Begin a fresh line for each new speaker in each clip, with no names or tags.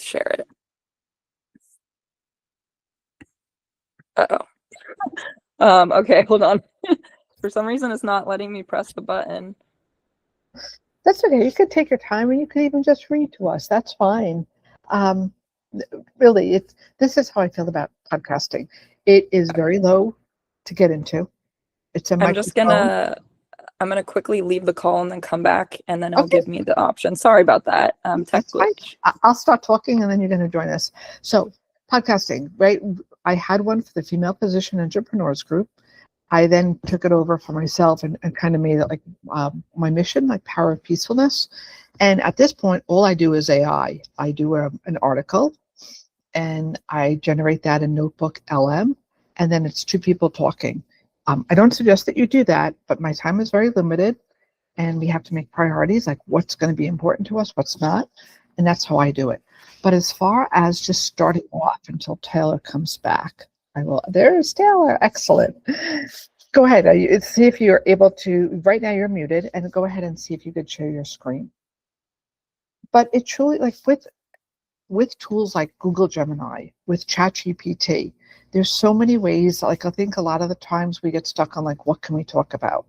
share it. Uh-oh. Okay, hold on. For some reason, it's not letting me press the button.
That's okay. You could take your time, and you could even just read to us. That's fine. Really, this is how I feel about podcasting. It is very low to get into. It's a microphone.
I'm gonna quickly leave the call and then come back, and then it'll
Okay.
give me the option. Sorry about that. Tech
That's fine.
glitch.
I'll start talking, and then you're going to join us. So, podcasting, right? I had one for the Female Physician Entrepreneurs Group. I then took it over for myself and kind of made it like my mission, my power of peacefulness. And at this point, all I do is AI. I do an article, and I generate that in Notebook LM, and then it's two people talking. I don't suggest that you do that, but my time is very limited, and we have to make priorities, like what's going to be important to us, what's not, and that's how I do it. But as far as just starting off until Taylor comes back, I will. There's Taylor. Excellent. Go ahead. See if you're able to. Right now, you're muted, and go ahead and see if you could share your screen. But it truly, like with tools like Google Gemini, with ChatGPT, there's so many ways. Like I think a lot of the times we get stuck on like, what can we talk about?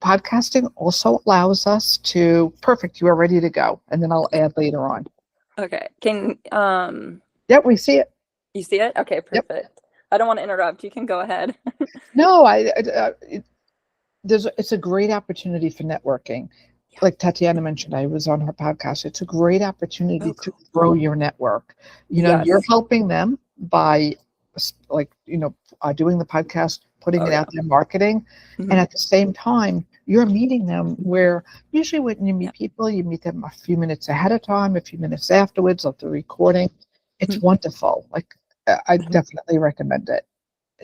Podcasting also allows us to. Perfect. You are ready to go, and then I'll add later on.
Okay.
Yep, we see it.
You see it? Okay, perfect. Yep. I don't want to interrupt. You can go ahead.
No, it's a great opportunity for networking. Yeah. Like Tatiana mentioned, I was on her podcast. It's a great opportunity to grow your network. You know, you're helping them by doing the podcast, putting it out there, marketing. Mm-hmm. And at the same time, you're meeting them where usually when you meet people, you meet them a few minutes ahead of time, a few minutes afterwards of the recording. It's wonderful. Like I definitely recommend it.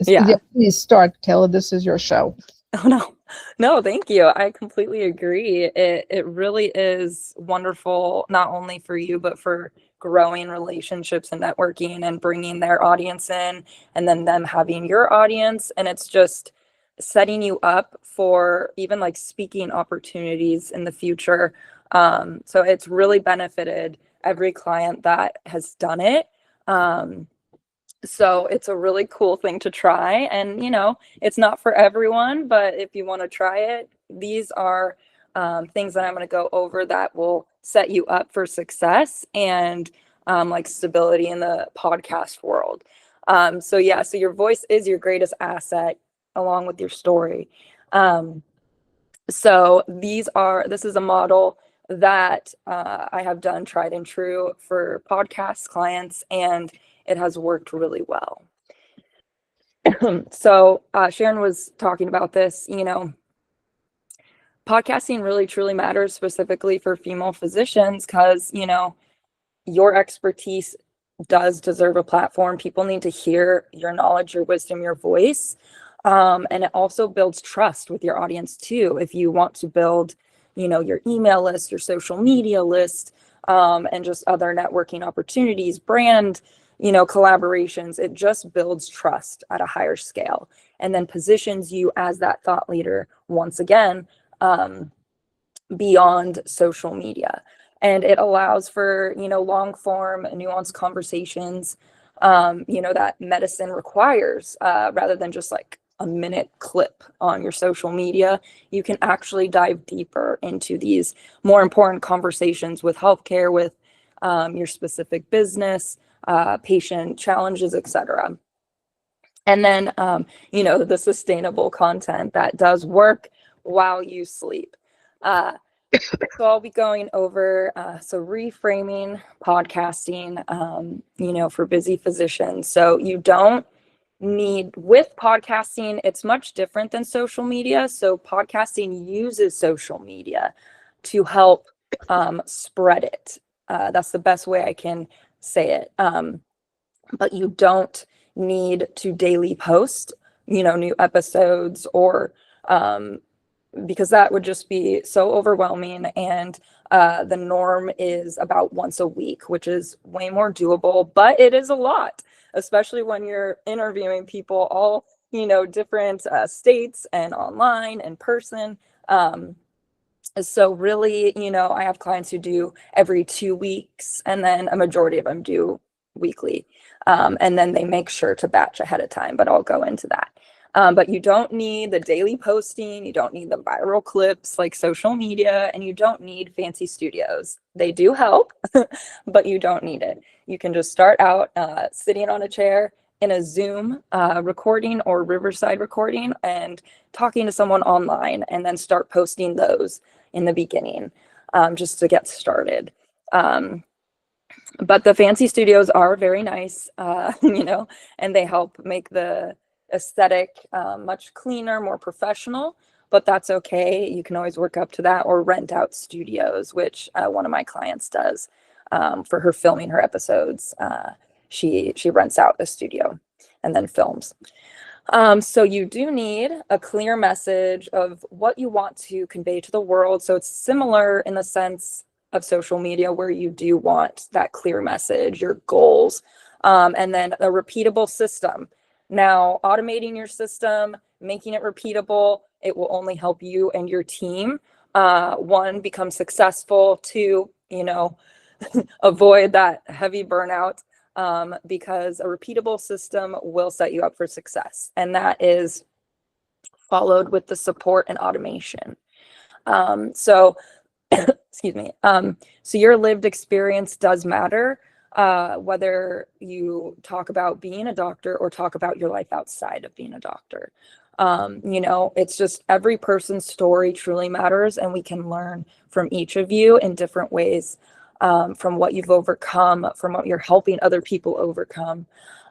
Yeah, please start, Taylor. This is your show.
Oh, no, thank you. I completely agree. It really is wonderful, not only for you, but for growing relationships and networking and bringing their audience in, and then them having your audience. And it's just setting you up for even like speaking opportunities in the future. So it's really benefited every client that has done it. So it's a really cool thing to try, and it's not for everyone, but if you want to try it, these are things that I'm going to go over that will set you up for success and like stability in the podcast world. So your voice is your greatest asset along with your story. So this is a model that I have done tried and true for podcast clients, and it has worked really well. So Sharon was talking about this, podcasting really truly matters specifically for female physicians because, your expertise does deserve a platform. People need to hear your knowledge, your wisdom, your voice. And it also builds trust with your audience too. If you want to build, your email list, your social media list, and just other networking opportunities, brand, collaborations, it just builds trust at a higher scale and then positions you as that thought leader once again, beyond social media. And it allows for, long form, nuanced conversations, that medicine requires, rather than just like a minute clip on your social media. You can actually dive deeper into these more important conversations with healthcare, with your specific business, patient challenges, etc. And then, the sustainable content that does work while you sleep. So I'll be going over, reframing podcasting, for busy physicians. So you don't need, with podcasting, it's much different than social media. So podcasting uses social media to help spread it. That's the best way I can say it. But you don't need to daily post, new episodes or because that would just be so overwhelming. And the norm is about once a week, which is way more doable, but it is a lot, especially when you're interviewing people all, different states and online and person. So really, I have clients who do every 2 weeks, and then a majority of them do weekly. And then they make sure to batch ahead of time, but I'll go into that. But you don't need the daily posting. You don't need the viral clips like social media, and you don't need fancy studios. They do help, but you don't need it. You can just start out sitting on a chair in a Zoom recording or Riverside recording and talking to someone online, and then start posting those in the beginning, just to get started. But the fancy studios are very nice, and they help make the aesthetic much cleaner, more professional, but that's okay. You can always work up to that or rent out studios, which one of my clients does for her filming her episodes. She rents out the studio and then films. So you do need a clear message of what you want to convey to the world. So it's similar in the sense of social media, where you do want that clear message, your goals, and then a repeatable system. Now, automating your system, making it repeatable, it will only help you and your team, one, become successful, two, avoid that heavy burnout, because a repeatable system will set you up for success. And that is followed with the support and automation. So excuse me. So your lived experience does matter, whether you talk about being a doctor or talk about your life outside of being a doctor. It's just every person's story truly matters, and we can learn from each of you in different ways, from what you've overcome, from what you're helping other people overcome.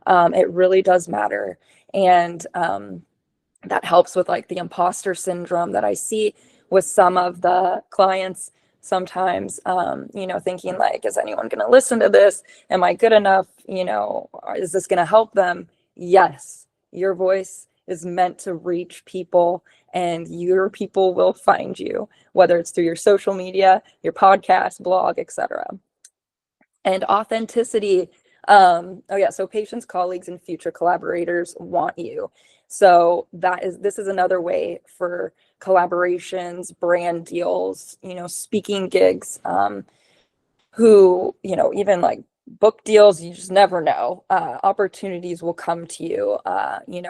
It really does matter. And that helps with like the imposter syndrome that I see with some of the clients sometimes, thinking like, is anyone going to listen to this? Am I good enough? Is this going to help them? Yes, your voice is meant to reach people, and your people will find you, whether it's through your social media, your podcast, blog, etc. And authenticity. So patients, colleagues, and future collaborators want you. So this is another way for collaborations, brand deals, speaking gigs, who, even like book deals, you just never know. Opportunities will come to you,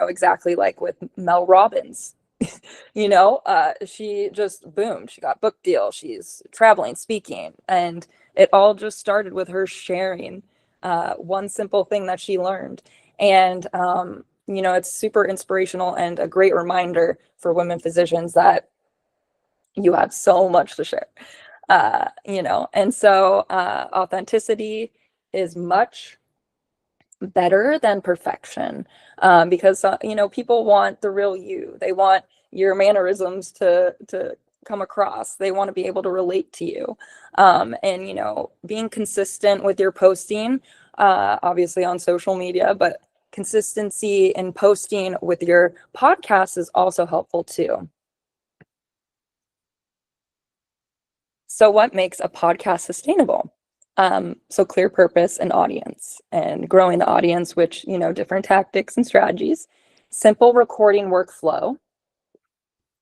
exactly like with Mel Robbins. She just boomed. She got book deal. She's traveling, speaking, and it all just started with her sharing one simple thing that she learned. And it's super inspirational and a great reminder for women physicians that you have so much to share. And so authenticity is much better than perfection, because people want the real you. They want your mannerisms to come across. They want to be able to relate to you, and being consistent with your posting, obviously on social media, but consistency in posting with your podcast is also helpful too. So what makes a podcast sustainable? So clear purpose and audience, and growing the audience, which, different tactics and strategies, simple recording workflow,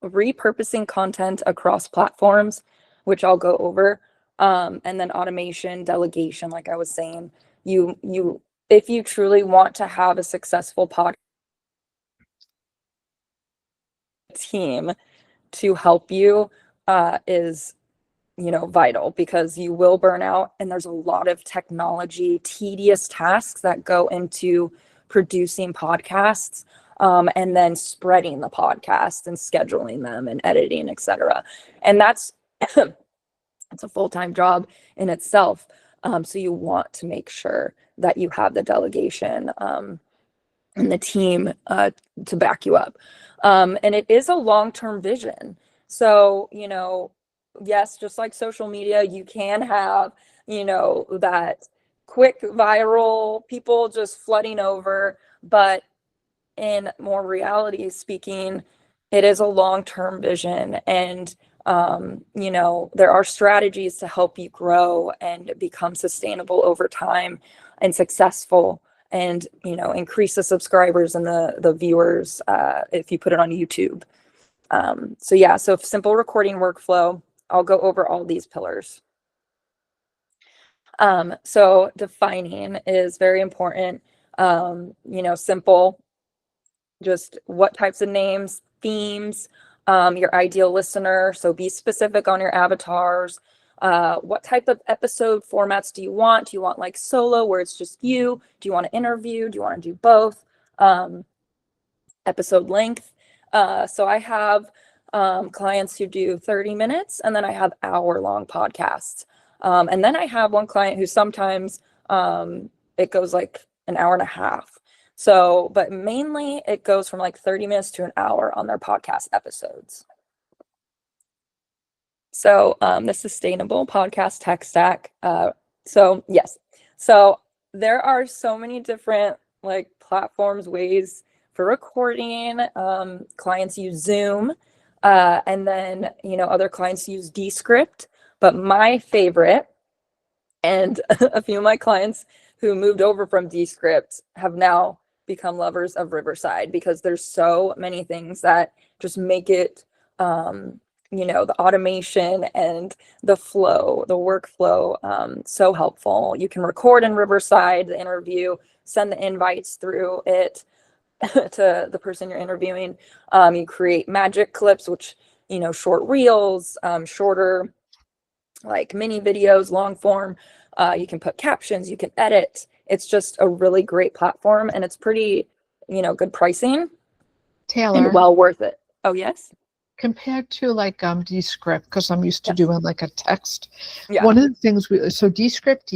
repurposing content across platforms, which I'll go over, and then automation, delegation, like I was saying. If you truly want to have a successful podcast team to help you, is vital, because you will burn out, and there's a lot of technology, tedious tasks that go into producing podcasts, and then spreading the podcast and scheduling them and editing, etc. And that's it's a full-time job in itself. So you want to make sure that you have the delegation and the team to back you up. And it is a long-term vision. So, yes, just like social media, you can have, that quick viral people just flooding over, but in more reality speaking, it is a long-term vision. And, there are strategies to help you grow and become sustainable over time and successful, and, increase the subscribers and the viewers if you put it on YouTube. So simple recording workflow, I'll go over all these pillars. So defining is very important. Simple, just what types of names, themes, your ideal listener. So be specific on your avatars. What type of episode formats do you want? Do you want like solo where it's just you? Do you want to interview? Do you want to do both? Episode length. So I have clients who do 30 minutes, and then I have hour-long podcasts. And then I have one client who sometimes it goes like an hour and a half. So, but mainly it goes from like 30 minutes to an hour on their podcast episodes. So the sustainable podcast tech stack. So yes, so there are so many different like platforms, ways for recording. Clients use Zoom, and then other clients use Descript. But my favorite, and a few of my clients who moved over from Descript have now become lovers of Riverside, because there's so many things that just make it the automation and the flow, the workflow, so helpful. You can record in Riverside the interview, send the invites through it to the person you're interviewing. You create magic clips, which, short reels, shorter like mini videos, long form. You can put captions, you can edit. It's just a really great platform, and it's pretty, good pricing.
Taylor,
and well worth it. Oh, yes.
Compared to like Descript, because I'm used to doing like a text.
Yeah.
One of the things Descript,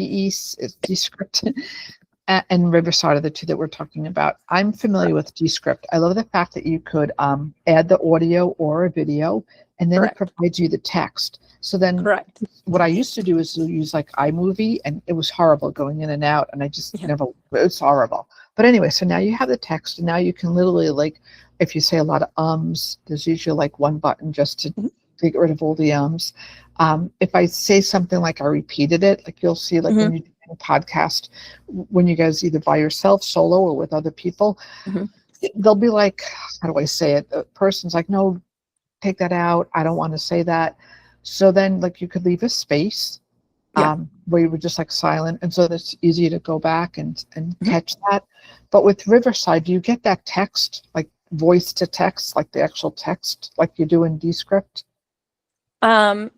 Descript, and Riverside are the two that we're talking about. I'm familiar with Descript. I love the fact that you could add the audio or a video, and then it provides you the text. So then what I used to do is use like iMovie, and it was horrible going in and out, and I just never, it was horrible. But anyway, so now you have the text, and now you can literally, like, if you say a lot of there's usually like one button just to get rid of all the if I say something like I repeated it, like you'll see, like when you do a podcast, when you guys either by yourself, solo, or with other people, they'll be like, how do I say it? The person's like, no, take that out. I don't want to say that. So then like you could leave a space where you were just like silent. And so it's easy to go back and catch that. But with Riverside, do you get that text, like voice to text, like the actual text, like you do in Descript?
I'm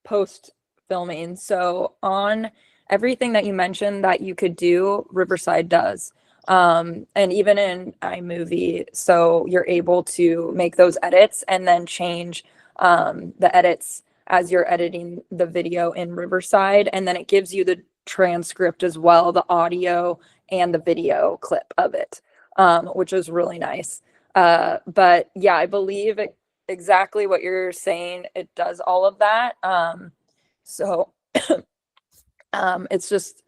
post filming. So on everything that you mentioned that you could do, Riverside does. And even in iMovie, so you're able to make those edits and then change the edits as you're editing the video in Riverside. And then it gives you the transcript as well, the audio and the video clip of it, which is really nice. But yeah, I believe exactly what you're saying. It does all of that. So it's just,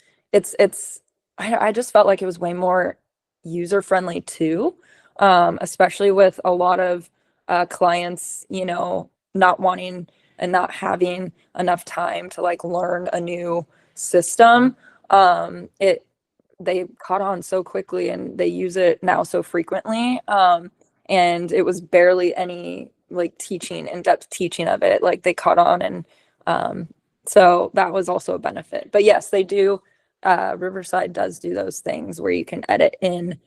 I just felt like it was way more user friendly too, especially with a lot of clients, not wanting and not having enough time to like learn a new system. They caught on so quickly, and they use it now so frequently. And it was barely any like in-depth teaching of it. Like they caught on, and so that was also a benefit. But yes, they do. Riverside does do those things where you can edit in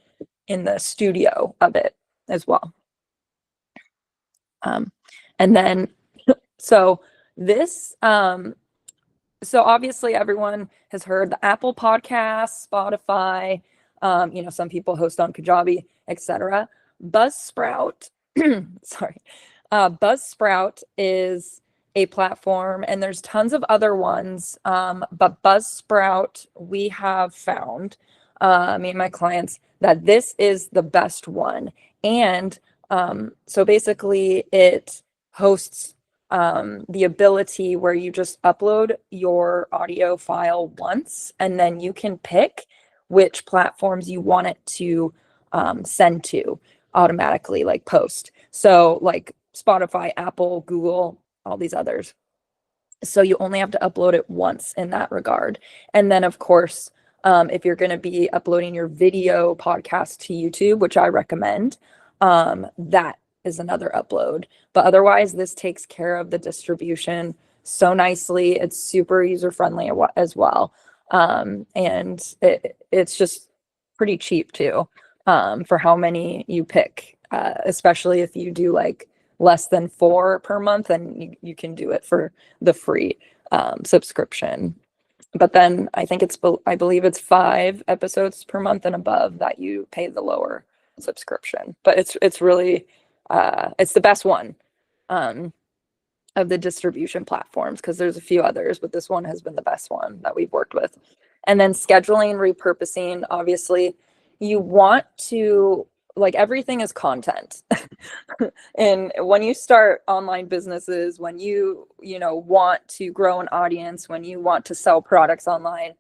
the studio of it as well. And then, so this, so obviously everyone has heard the Apple Podcasts, Spotify, some people host on Kajabi, etc. Buzzsprout, sorry, Buzzsprout is a platform, and there's tons of other ones, but Buzzsprout, we have found, me and my clients, that this is the best one. And so basically it hosts the ability where you just upload your audio file once, and then you can pick which platforms you want it to send to automatically, like post. So like Spotify, Apple, Google, all these others. So you only have to upload it once in that regard. And then of course, if you're going to be uploading your video podcast to YouTube, which I recommend, that is another upload. But otherwise, this takes care of the distribution so nicely. It's super user friendly as well. And it's just pretty cheap too, for how many you pick, especially if you do like less than 4 per month, and you can do it for the free subscription. But then I believe it's 5 episodes per month and above that you pay the lower subscription. But it's really it's the best one of the distribution platforms, because there's a few others, but this one has been the best one that we've worked with. And then scheduling, repurposing, obviously you want to, like, everything is content. And when you start online businesses, when you want to grow an audience, when you want to sell products online,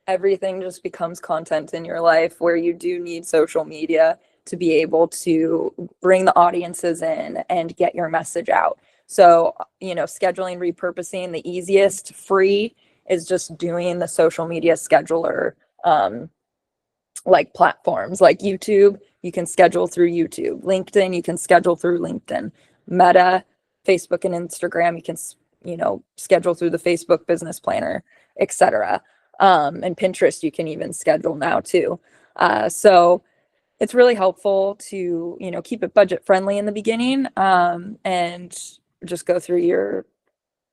everything just becomes content in your life, where you do need social media to be able to bring the audiences in and get your message out. So, scheduling, repurposing, the easiest free is just doing the social media scheduler, like platforms like YouTube. You can schedule through YouTube. LinkedIn, you can schedule through LinkedIn. Meta, Facebook and Instagram, you can schedule through the Facebook Business Planner, etc. And Pinterest, you can even schedule now too. So it's really helpful to keep it budget friendly in the beginning, and just go through your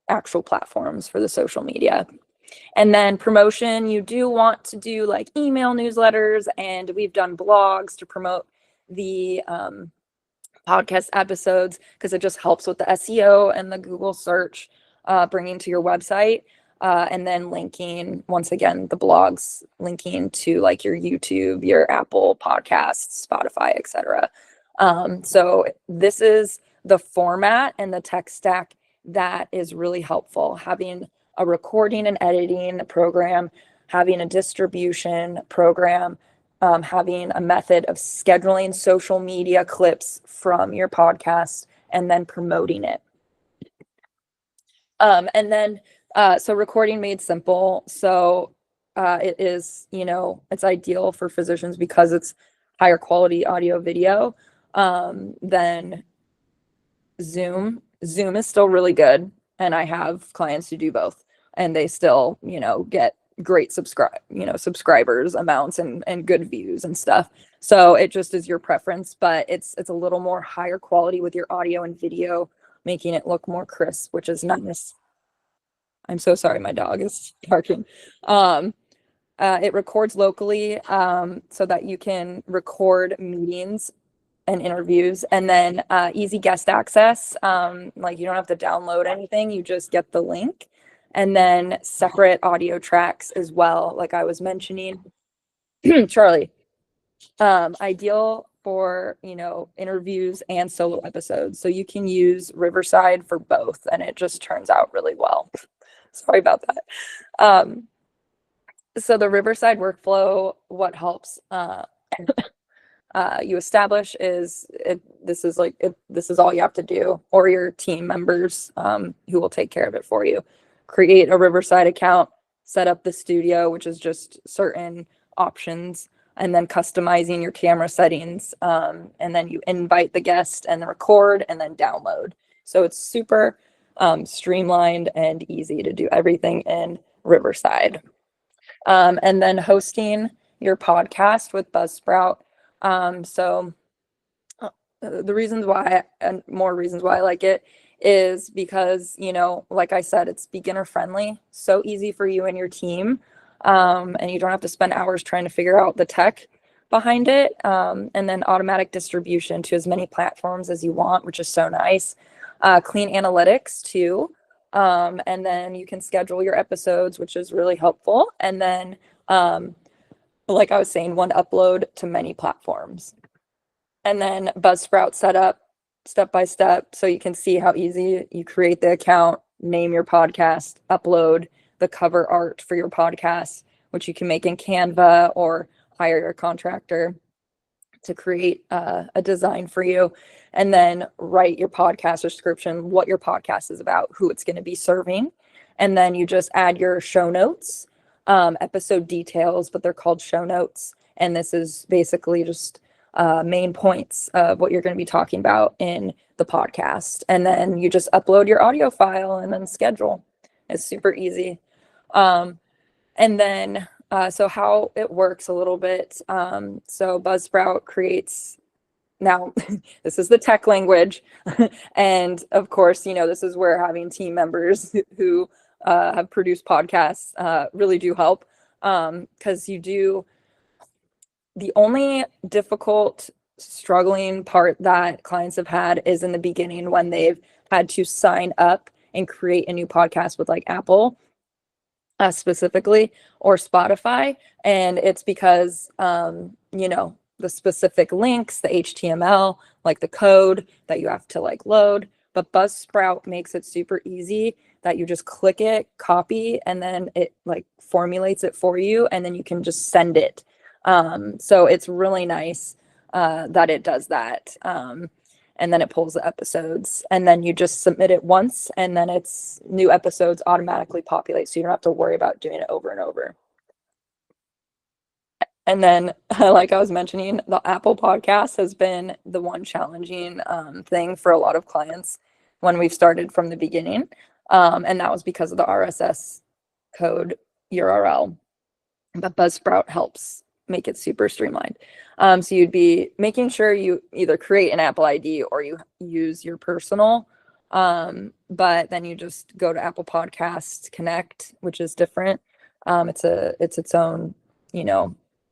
actual platforms for the social media. And then promotion, you do want to do like email newsletters, and we've done blogs to promote the podcast episodes, because it just helps with the SEO and the Google search, bringing to your website. And then linking, once again, the blogs linking to like your YouTube, your Apple Podcasts, Spotify, etc. So this is the format and the tech stack that is really helpful. Having a recording and editing program, having a distribution program, having a method of scheduling social media clips from your podcast and then promoting it. And then, so recording made simple. So it is, it's ideal for physicians because it's higher quality audio video than Zoom. Zoom is still really good, and I have clients who do both, and they still, get great subscribers amounts and good views and stuff. So it just is your preference, but it's a little more higher quality with your audio and video, making it look more crisp, which is nice. I'm so sorry, my dog is barking. It records locally, so that you can record meetings and interviews, and then easy guest access. Like, you don't have to download anything, you just get the link. And then separate audio tracks as well, like I was mentioning. Charlie, ideal for interviews and solo episodes, so you can use Riverside for both, and it just turns out really well. Sorry about that. So the Riverside workflow, what helps you establish is this is all you have to do, or your team members who will take care of it for you. Create a Riverside account, set up the studio, which is just certain options, and then customizing your camera settings, and then you invite the guest and record and then download. So it's super streamlined and easy to do everything in Riverside. And then hosting your podcast with Buzzsprout. So the reasons why, and more reasons why I like it, is because, like I said, it's beginner friendly, so easy for you and your team. And you don't have to spend hours trying to figure out the tech behind it. And then automatic distribution to as many platforms as you want, which is so nice. Clean analytics too. And then you can schedule your episodes, which is really helpful. And then, like I was saying, one upload to many platforms. And then Buzzsprout setup step by step, so you can see how easy you create the account, name your podcast, upload the cover art for your podcast, which you can make in Canva or hire your contractor to create a design for you, and then write your podcast description, what your podcast is about, who it's going to be serving. And then you just add your show notes, episode details, but they're called show notes. And this is basically just main points of what you're going to be talking about in the podcast. And then you just upload your audio file and then schedule. It's super easy. And then, so how it works a little bit. So Buzzsprout creates, now this is the tech language. And of course, this is where having team members who have produced podcasts really do help. Because the only difficult struggling part that clients have had is in the beginning when they've had to sign up and create a new podcast with like Apple specifically, or Spotify. And it's because, the specific links, the HTML, like the code that you have to like load. But Buzzsprout makes it super easy that you just click it, copy, and then it like formulates it for you, and then you can just send it. So it's really nice that it does that. And then it pulls the episodes, and then you just submit it once, and then it's new episodes automatically populate. So you don't have to worry about doing it over and over. And then, like I was mentioning, the Apple podcast has been the one challenging thing for a lot of clients when we've started from the beginning. And that was because of the RSS code URL. But Buzzsprout helps make it super streamlined. So you'd be making sure you either create an Apple ID or you use your personal. But then you just go to Apple Podcasts Connect, which is different. It's its own,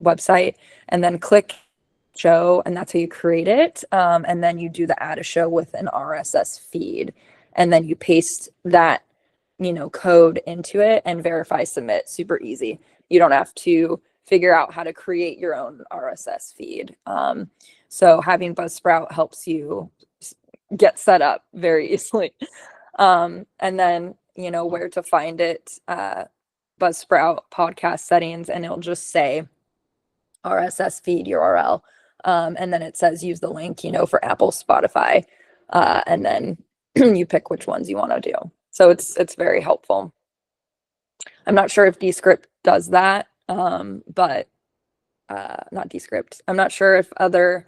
website, and then click show, and that's how you create it. And then you do the add a show with an RSS feed, and then you paste that, code into it and verify submit. Super easy. You don't have to figure out how to create your own RSS feed. So having Buzzsprout helps you get set up very easily. And then, where to find it, Buzzsprout podcast settings, and it'll just say RSS feed URL. And then it says use the link, for Apple, Spotify. And then you pick which ones you want to do. So it's very helpful. I'm not sure if Descript does that, but not Descript. I'm not sure if other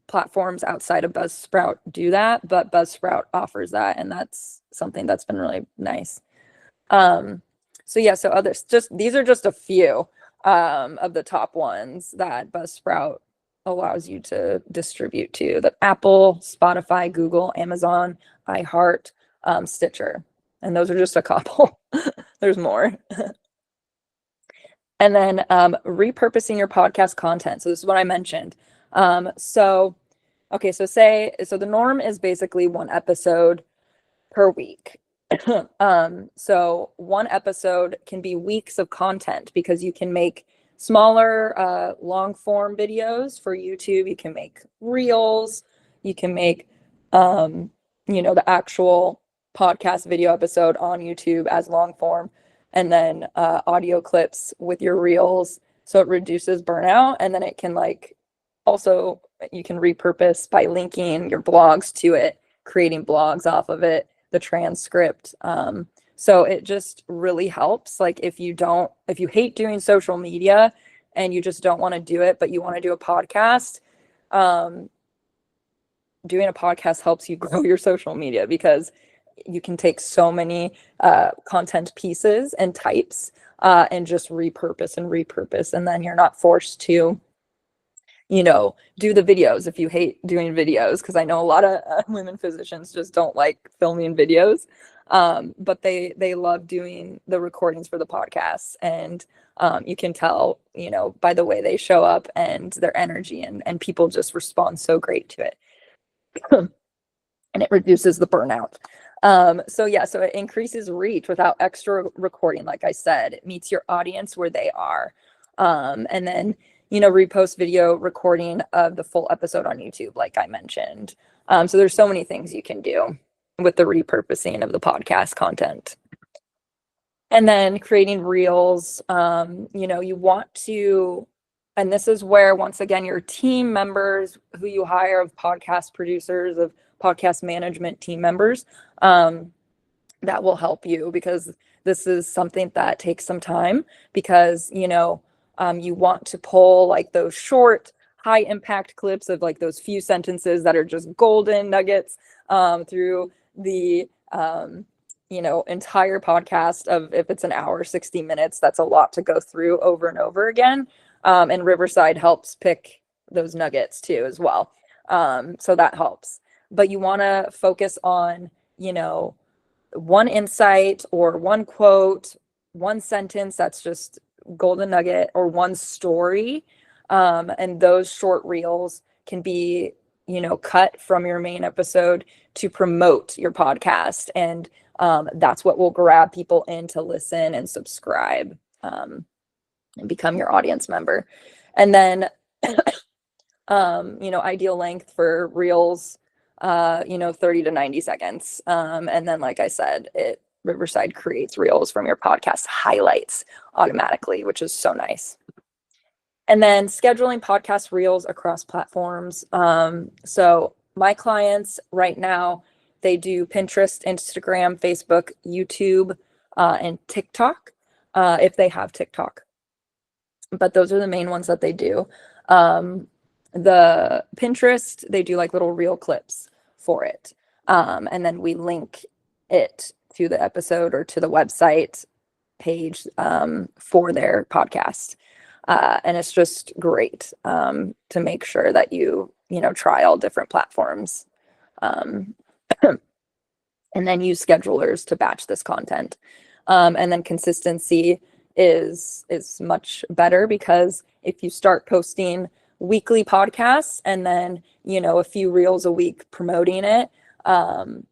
platforms outside of Buzzsprout do that, but Buzzsprout offers that, and that's something that's been really nice. So yeah, so these are just a few of the top ones that Buzzsprout allows you to distribute to: the Apple, Spotify, Google, Amazon, iHeart, Stitcher. And those are just a couple. There's more. And then repurposing your podcast content. So this is what I mentioned. So the norm is basically one episode per week. So one episode can be weeks of content, because you can make smaller long form videos for YouTube. You can make reels. You can make the actual podcast video episode on YouTube as long form, and then audio clips with your reels. So it reduces burnout, and then it can also you can repurpose by linking your blogs to it, creating blogs off of it, the transcript. So it just really helps. Like if you hate doing social media and you just don't want to do it, but you want to do a podcast, doing a podcast helps you grow your social media, because you can take so many content pieces and types and just repurpose. And then you're not forced to do the videos if you hate doing videos, because I know a lot of women physicians just don't like filming videos, but they love doing the recordings for the podcasts. And you can tell, by the way they show up and their energy, and people just respond so great to it. And it reduces the burnout. So it increases reach without extra recording. Like I said, it meets your audience where they are. And then repost video recording of the full episode on YouTube, like I mentioned. So there's so many things you can do with the repurposing of the podcast content. And then creating reels, you want to, and this is where, once again, your team members who you hire, of podcast producers, of podcast management team members, that will help you, because this is something that takes some time, because, you want to pull like those short, high impact clips of like those few sentences that are just golden nuggets through the entire podcast of, if it's an hour, 60 minutes, that's a lot to go through over and over again. And Riverside helps pick those nuggets too as well. So that helps. But you want to focus on, one insight or one quote, one sentence that's just golden nugget, or one story. And those short reels can be, cut from your main episode to promote your podcast. And that's what will grab people in to listen and subscribe, and become your audience member. And then, ideal length for reels, 30 to 90 seconds. And then, like I said, Riverside creates reels from your podcast highlights automatically, which is so nice. And then scheduling podcast reels across platforms. So my clients right now, they do Pinterest, Instagram, Facebook, YouTube, and TikTok, if they have TikTok. But those are the main ones that they do. The Pinterest, they do like little reel clips for it. And then we link it to the episode or to the website page for their podcast. And it's just great to make sure that you try all different platforms. And then use schedulers to batch this content. And then consistency is much better, because if you start posting weekly podcasts and then, a few reels a week promoting it, and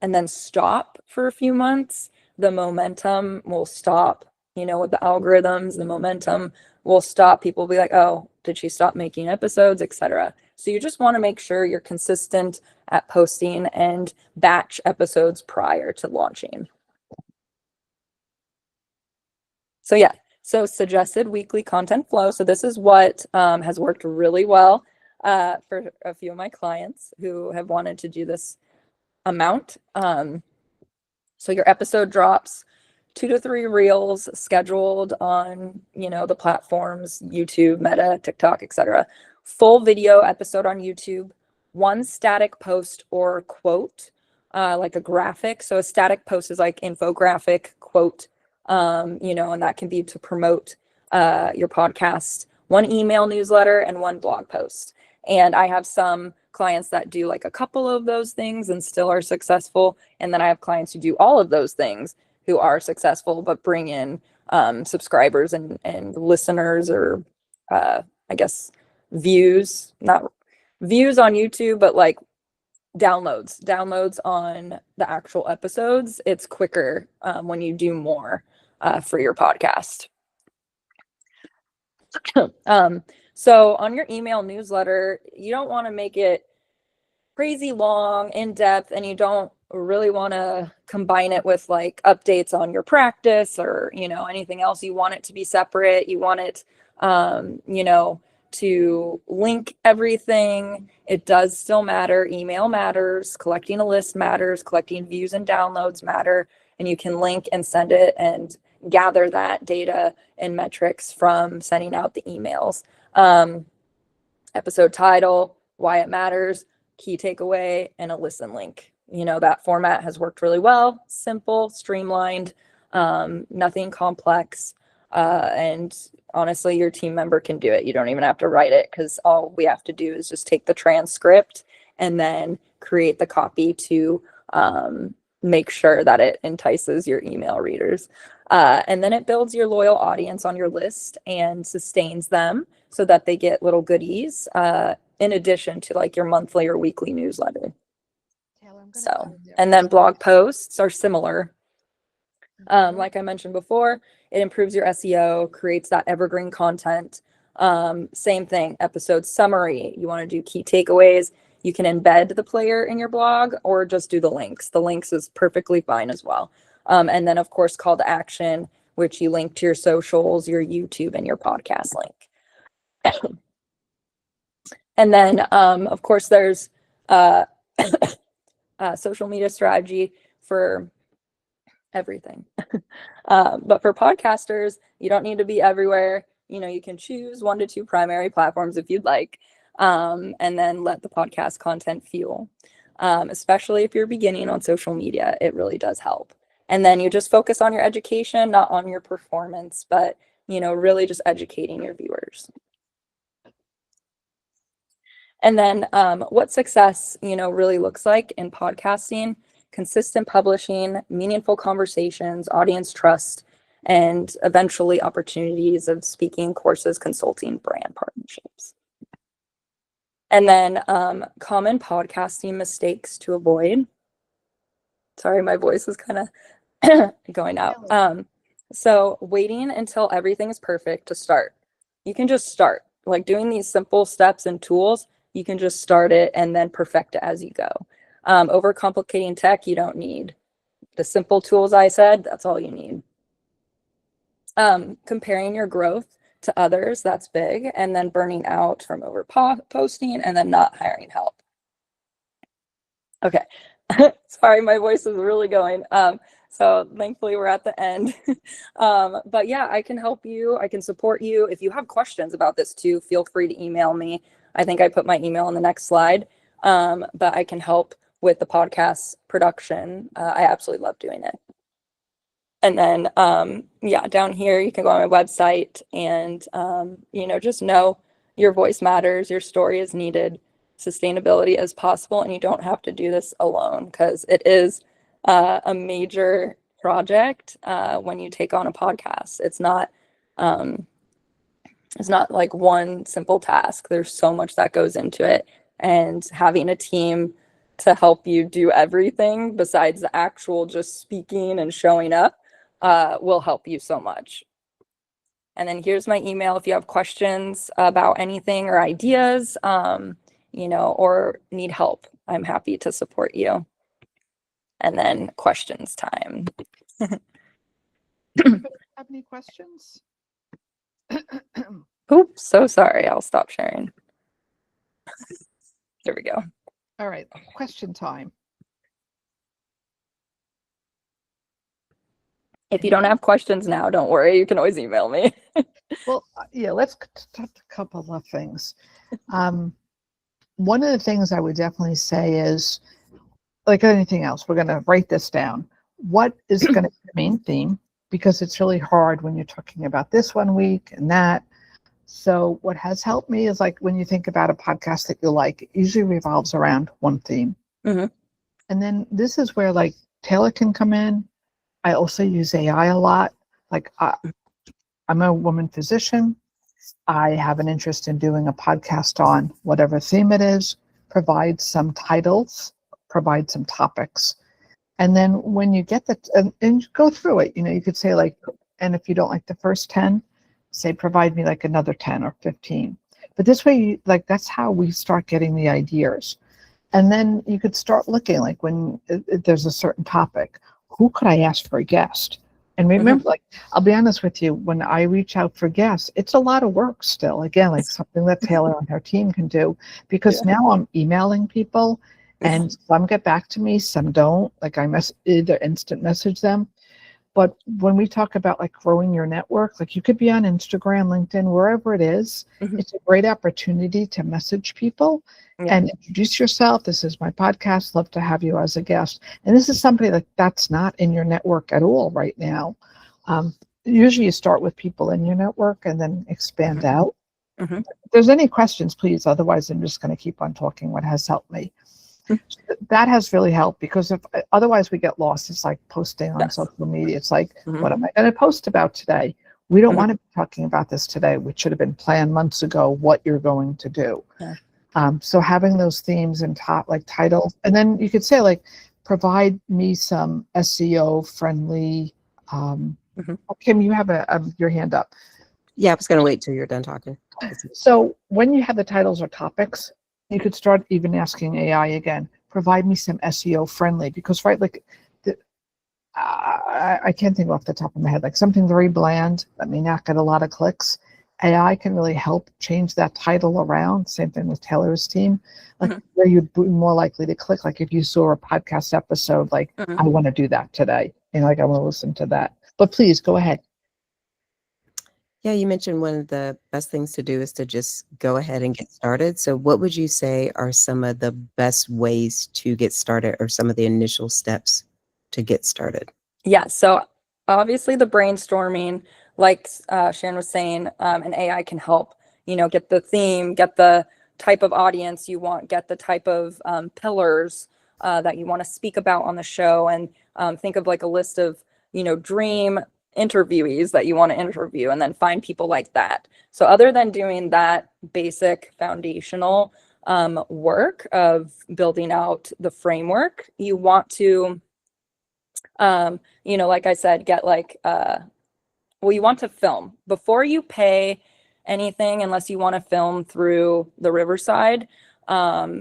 then stop for a few months, the momentum will stop, with the algorithms, the momentum will stop. People will be like, oh, did she stop making episodes, etc. So you just want to make sure you're consistent at posting and batch episodes prior to launching. So yeah, so suggested weekly content flow. So this is what has worked really well for a few of my clients who have wanted to do this amount. So your episode drops 2 to 3 reels scheduled on, the platforms, YouTube, Meta, TikTok, etc. Full video episode on YouTube, 1 static post or quote, like a graphic. So a static post is like infographic, quote, and that can be to promote your podcast, 1 email newsletter, and 1 blog post. And I have some clients that do like a couple of those things and still are successful. And then I have clients who do all of those things who are successful, but bring in subscribers and listeners, or I guess views, not views on YouTube, but like downloads on the actual episodes. It's quicker when you do more for your podcast. So on your email newsletter, you don't want to make it crazy long, in depth, and you don't really want to combine it with like updates on your practice or, anything else. You want it to be separate. You want it, to link everything. It does still matter. Email matters. Collecting a list matters. Collecting views and downloads matter. And you can link and send it and gather that data and metrics from sending out the emails. Episode title, why it matters, key takeaway, and a listen link. That format has worked really well. Simple, streamlined, nothing complex. And honestly, your team member can do it. You don't even have to write it, because all we have to do is just take the transcript and then create the copy to make sure that it entices your email readers. And then it builds your loyal audience on your list and sustains them so that they get little goodies in addition to like your monthly or weekly newsletter. So, and then blog posts are similar. Like I mentioned before, it improves your SEO, creates that evergreen content. Same thing, episode summary. You want to do key takeaways. You can embed the player in your blog or just do the links. The links is perfectly fine as well. And then, of course, call to action, which you link to your socials, your YouTube, and your podcast link. And then, of course, there's social media strategy for everything. But for podcasters, you don't need to be everywhere. you can choose 1 to 2 primary platforms if you'd like, and then let the podcast content fuel. Especially if you're beginning on social media, it really does help. And then you just focus on your education, not on your performance, but, really just educating your viewers. And then what success, really looks like in podcasting: consistent publishing, meaningful conversations, audience trust, and eventually opportunities of speaking, courses, consulting, brand partnerships. And then common podcasting mistakes to avoid. Sorry, my voice is kind of going out. So waiting until everything is perfect to start. You can just start. Like doing these simple steps and tools, you can just start it and then perfect it as you go. Overcomplicating tech, you don't need. The simple tools I said, that's all you need. Comparing your growth to others, that's big. And then burning out from over posting and then not hiring help. Okay. Sorry, my voice is really going. So thankfully we're at the end. But yeah, I can help you. I can support you. If you have questions about this too, feel free to email me. I think I put my email on the next slide. But I can help with the podcast production. I absolutely love doing it. And then, yeah, down here, you can go on my website and, just know your voice matters. Your story is needed. Sustainability as possible. And you don't have to do this alone, because it is a major project when you take on a podcast. It's not like one simple task. There's so much that goes into it. And having a team to help you do everything besides the actual just speaking and showing up will help you so much. And then here's my email if you have questions about anything or ideas, or need help. I'm happy to support you. And then questions time.
Have any questions?
Oops, so sorry. I'll stop sharing. There we go.
All right, question time.
If you don't have questions now, don't worry. You can always email me.
Well, yeah, let's talk a couple of things. One of the things I would definitely say is, like anything else, we're going to write this down. What is going to be the main theme? Because it's really hard when you're talking about this one week and that. So what has helped me is, like, when you think about a podcast that you like, it usually revolves around one theme.
Mm-hmm.
And then this is where, like, Taylor can come in. I also use AI a lot. Like, I'm a woman physician. I have an interest in doing a podcast on whatever theme it is, provide some titles, provide some topics. And then when you get and go through it, you could say, like, and if you don't like the first 10, say, provide me like another 10 or 15. But this way, that's how we start getting the ideas. And then you could start looking, like, when there's a certain topic, who could I ask for a guest? And remember, like, I'll be honest with you, when I reach out for guests, it's a lot of work still. Again, like something that Taylor and her team can do, because now I'm emailing people, and some get back to me, some don't. Like, I either instant message them. But when we talk about, like, growing your network, like, you could be on Instagram, LinkedIn, wherever it is. It's a great opportunity to message people and introduce yourself. This is my podcast. Love to have you as a guest. And this is somebody that's not in your network at all right now. Usually you start with people in your network and then expand out. If there's any questions, please. Otherwise, I'm just going to keep on talking what has helped me. That has really helped, because otherwise we get lost. It's like posting on social media. It's like, what am I going to post about today? We don't want to be talking about this today, which should have been planned months ago, what you're going to do. So having those themes and titles, and then you could say, like, provide me some SEO friendly. Kim, you have your hand up.
Yeah, I was going to wait till you're done talking.
So when you have the titles or topics, you could start even asking AI again, provide me some SEO friendly, because I can't think off the top of my head, like something very bland that may not get a lot of clicks. AI can really help change that title around. Same thing with Taylor's team, like where you'd be more likely to click. Like if you saw a podcast episode, like, I want to do that today, like, I want to listen to that. But please go ahead.
Yeah, you mentioned one of the best things to do is to just go ahead and get started. So what would you say are some of the best ways to get started or some of the initial steps to get started?
Yeah, so obviously the brainstorming, like Sharon was saying, an AI can help, get the theme, get the type of audience you want, get the type of pillars that you want to speak about on the show, and think of like a list of, dream interviewees that you want to interview, and then find people like that. So other than doing that basic foundational work of building out the framework, you want to like I said, get like well, you want to film before you pay anything, unless you want to film through the Riverside.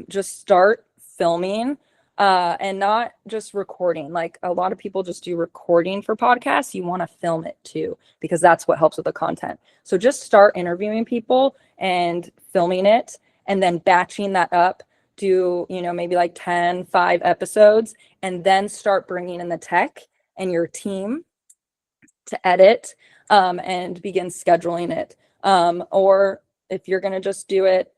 Just start filming, and not just recording. Like a lot of people just do recording for podcasts. You want to film it too, because that's what helps with the content. So just start interviewing people and filming it, and then batching that up. Do, maybe like 5 episodes, and then start bringing in the tech and your team to edit, and begin scheduling it. Or if you're going to just do it,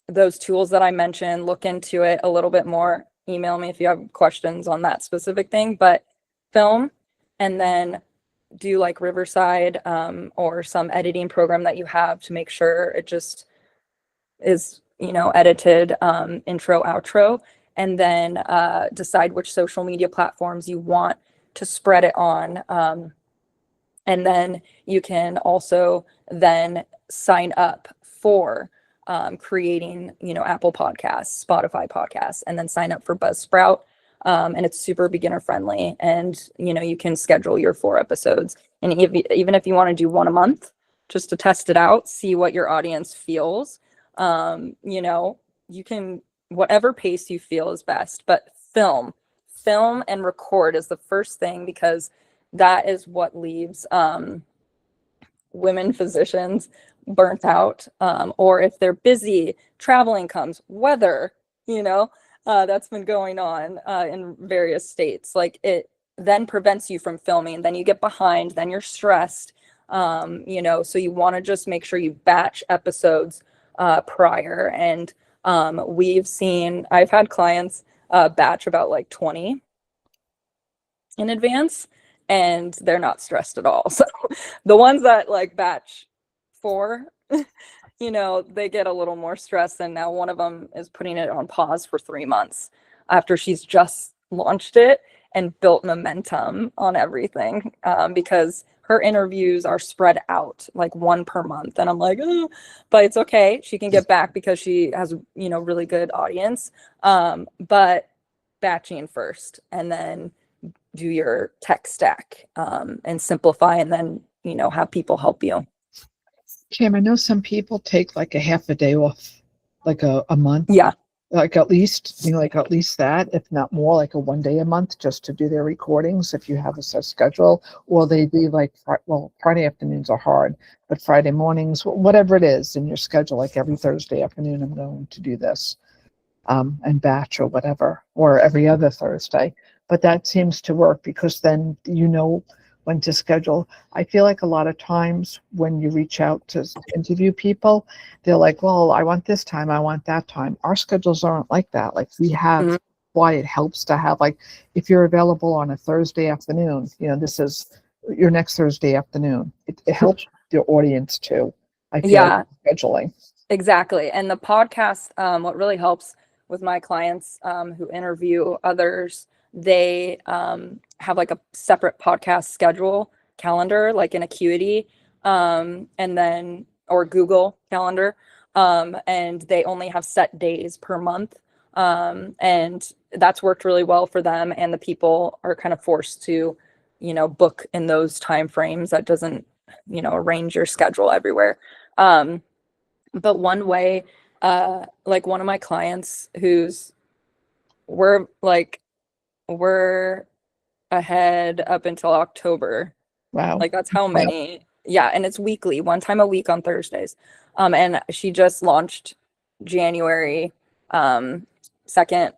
those tools that I mentioned, look into it a little bit more. Email me if you have questions on that specific thing, but film and then do like Riverside, or some editing program that you have to make sure it just is, edited, intro, outro, and then decide which social media platforms you want to spread it on. And then you can also then sign up for creating, Apple Podcasts, Spotify Podcasts, and then sign up for Buzzsprout. And it's super beginner friendly. And, you can schedule your 4 episodes. And even if you want to do 1 a month, just to test it out, see what your audience feels, you can, whatever pace you feel is best, but film and record is the first thing, because that is what leaves women physicians burnt out, or if they're busy, traveling comes, weather, that's been going on in various states. Like it then prevents you from filming, then you get behind, then you're stressed, so you want to just make sure you batch episodes prior. And I've had clients batch about like 20 in advance, and they're not stressed at all. So the ones that like batch 4, they get a little more stressed. And now one of them is putting it on pause for 3 months after she's just launched it and built momentum on everything, because her interviews are spread out like 1 per month. And I'm like, oh, but it's okay. She can get back because she has, really good audience. But batching first, and then do your tech stack, and simplify, and then, have people help you.
Kim, I know some people take like a half a day off, like a month.
Yeah.
Like at least, like at least that, if not more, like a 1 day a month just to do their recordings if you have a set schedule. Or they do like, well, Friday afternoons are hard, but Friday mornings, whatever it is in your schedule, like every Thursday afternoon, I'm going to do this, and batch or whatever, or every other Thursday. But that seems to work because then when to schedule. I feel like a lot of times when you reach out to interview people, they're like, well, I want this time, I want that time. Our schedules aren't like that. Like we have, why it helps to have, like, if you're available on a Thursday afternoon, this is your next Thursday afternoon. It helps your audience too. I feel like scheduling.
Exactly. And the podcast, what really helps with my clients who interview others, they have like a separate podcast schedule calendar, like in Acuity, and then, or Google Calendar, and they only have set days per month, and that's worked really well for them. And the people are kind of forced to, book in those time frames. That doesn't, arrange your schedule everywhere. But one way, like one of my clients we're ahead up until October.
Wow.
Like that's how many. Yeah. And it's weekly, 1 time a week on Thursdays. And she just launched January 2nd.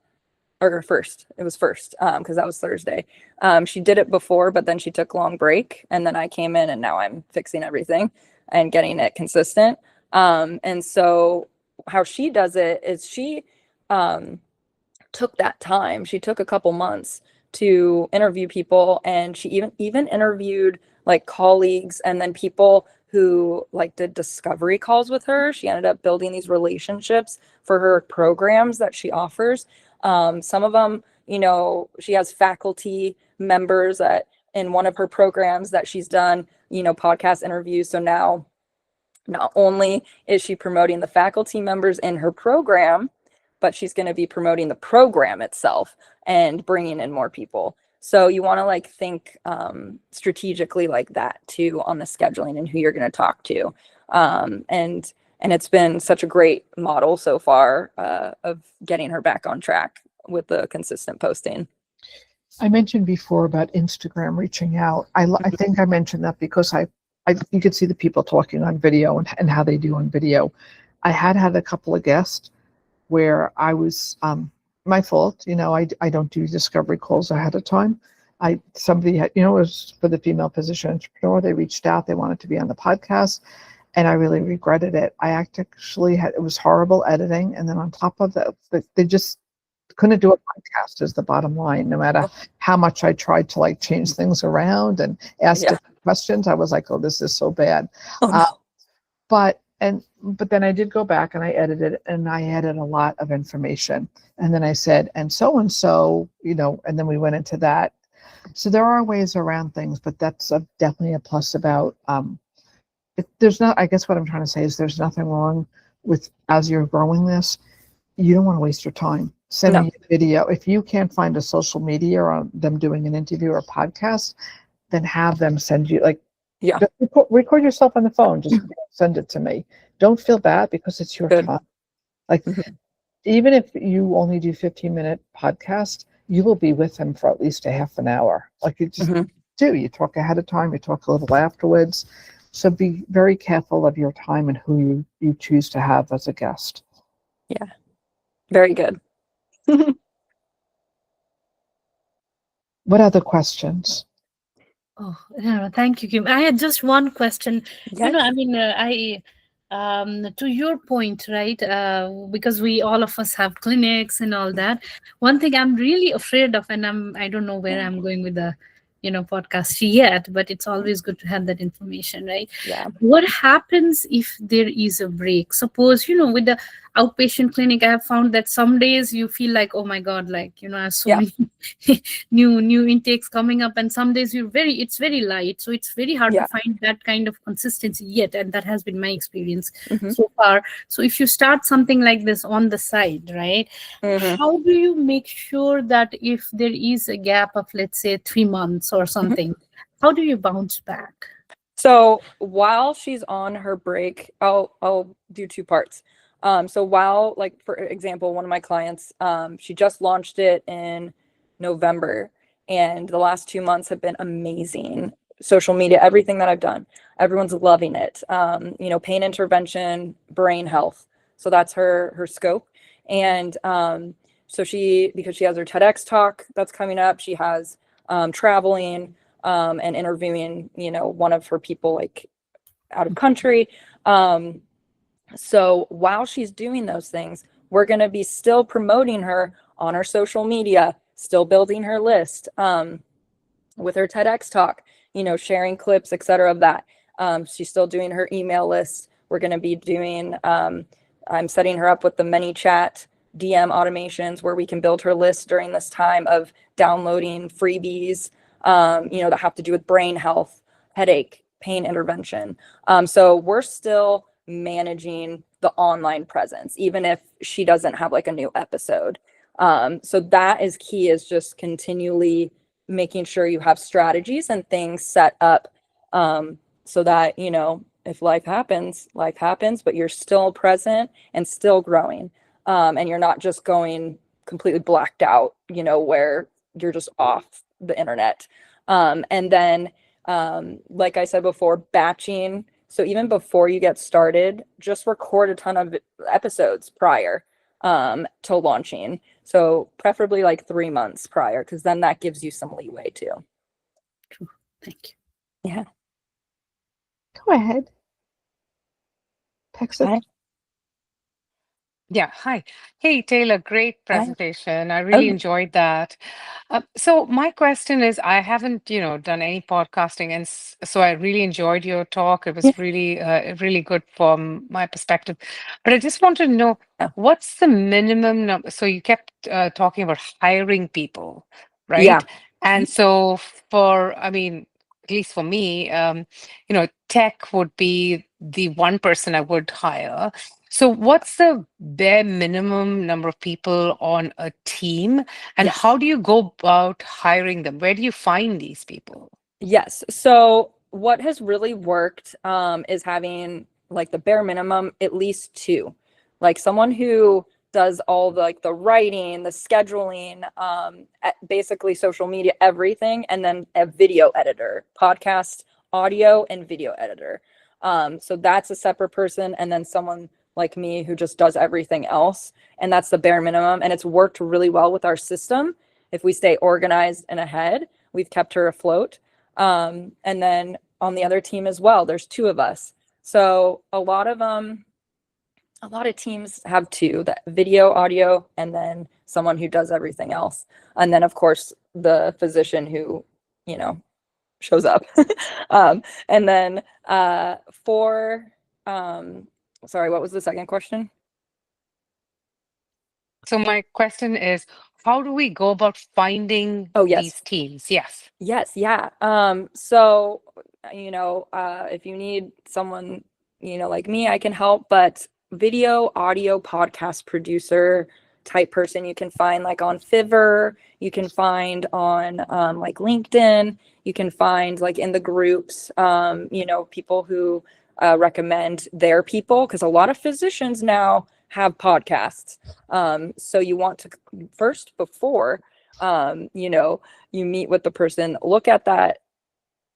or first. It was first, because that was Thursday. She did it before, but then she took a long break, and then I came in, and now I'm fixing everything and getting it consistent. And so how she does it is she took that time. She took a couple months to interview people, and she even interviewed like colleagues and then people who like did discovery calls with her. She ended up building these relationships for her programs that she offers. Some of them, you know, she has faculty members that in one of her programs that she's done, you know, podcast interviews. So now not only is she promoting the faculty members in her program, but she's going to be promoting the program itself and bringing in more people. So you want to like think strategically like that too on the scheduling and who you're going to talk to. And it's been such a great model so far of getting her back on track with the consistent posting.
I mentioned before about Instagram reaching out. I think I mentioned that because you could see the people talking on video and how they do on video. I had a couple of guests where I was, my fault, you know, I don't do discovery calls ahead of time. Somebody had, you know, it was for the female physician entrepreneur. They reached out, they wanted to be on the podcast, and I really regretted it. I actually it was horrible editing. And then on top of that, they just couldn't do a podcast is the bottom line. No matter how much I tried to like change things around and ask different questions, I was like, oh, this is so bad.
Oh, no.
But then I did go back and I edited, and I added a lot of information. And then I said, and so, you know, and then we went into that. So there are ways around things, but that's definitely a plus about, I guess what I'm trying to say is there's nothing wrong with, as you're growing this, you don't want to waste your time. Send me a video. If you can't find a social media or them doing an interview or podcast, then have them send you record yourself on the phone. Just send it to me. Don't feel bad because it's your time. Like even if you only do 15-minute podcast, you will be with them for at least a half an hour. Like you just do. You talk ahead of time. You talk a little afterwards. So be very careful of your time and who you choose to have as a guest.
Yeah, very good.
What other questions?
Oh, no, thank you, Kim. I had just one question.
Yes.
You know, I mean, to your point, right? Because all of us have clinics and all that. One thing I'm really afraid of, and I don't know where I'm going with the, you know, podcast yet, but it's always good to have that information, right?
Yeah.
What happens if there is a break? Suppose, you know, with the outpatient clinic, I have found that some days you feel like, oh my God, like, you know, I have so many new intakes coming up, and some days it's very light. So it's very hard to find that kind of consistency yet. And that has been my experience so far. So if you start something like this on the side, right? How do you make sure that if there is a gap of, let's say, 3 months or something, how do you bounce back?
So while she's on her break, I'll do two parts. So while, like, for example, one of my clients, she just launched it in November, and the last 2 months have been amazing. Social media, everything that I've done, everyone's loving it. You know, pain intervention, brain health. So that's her scope. And so because she has her TEDx talk that's coming up, she has traveling and interviewing, you know, one of her people like out of country. So while she's doing those things, we're going to be still promoting her on our social media, still building her list with her TEDx talk, you know, sharing clips, etc. of that. She's still doing her email list. We're going to be doing, I'm setting her up with the ManyChat DM automations where we can build her list during this time of downloading freebies, you know, that have to do with brain health, headache, pain intervention. So we're still managing the online presence, even if she doesn't have like a new episode. So that is key, is just continually making sure you have strategies and things set up so that, you know, if life happens, but you're still present and still growing. And you're not just going completely blacked out, you know, where you're just off the internet. And then, like I said before, batching. So even before you get started, just record a ton of episodes prior. to launching. So preferably like 3 months prior, because then that gives you some leeway too.
True. Thank you.
Yeah.
Go ahead. Text it.
Hi.
Yeah, hi. Hey, Taylor, great
Hi.
presentation. I really
Oh,
enjoyed that. So my question is, I haven't, done any podcasting, and so I really enjoyed your talk. It
yeah.
was really good from my perspective. But I just wanted to know,
Yeah.
what's the minimum number? So you kept talking about hiring people,
Yeah.
right? And so I mean, at least for me, tech would be the one person I would hire. So what's the bare minimum number of people on a team, and
Yes.
how do you go about hiring them? Where do you find these people?
Yes. So what has really worked is having like the bare minimum, at least 2, like someone who does all the, like the writing, the scheduling, basically social media, everything, and then a video editor, podcast, audio, and video editor. So that's a separate person, and then someone like me who just does everything else, and that's the bare minimum. And it's worked really well with our system. If we stay organized and ahead, we've kept her afloat. And then on the other team as well, there's 2 of us. So a lot of teams have 2, the video, audio, and then someone who does everything else. And then of course the physician who, shows up. And then sorry, what was the second question?
So my question is, how do we go about finding
Oh, yes.
these teams? Yes.
Yes, yeah. So, if you need someone, like me, I can help, but video, audio, podcast producer type person you can find like on Fiverr, you can find on like LinkedIn, you can find like in the groups, people who recommend their people, because a lot of physicians now have podcasts. So you want to first, before, you meet with the person, look at that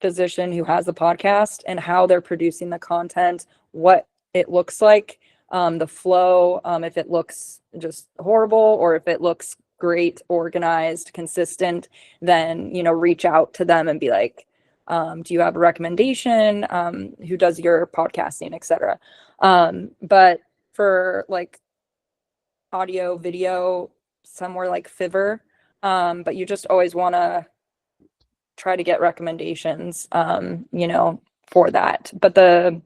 physician who has the podcast and how they're producing the content, what it looks like, the flow, if it looks just horrible or if it looks great, organized, consistent, then, reach out to them and be like, do you have a recommendation? Who does your podcasting, etc. But for like audio, video, somewhere like Fiverr, but you just always want to try to get recommendations, for that. But the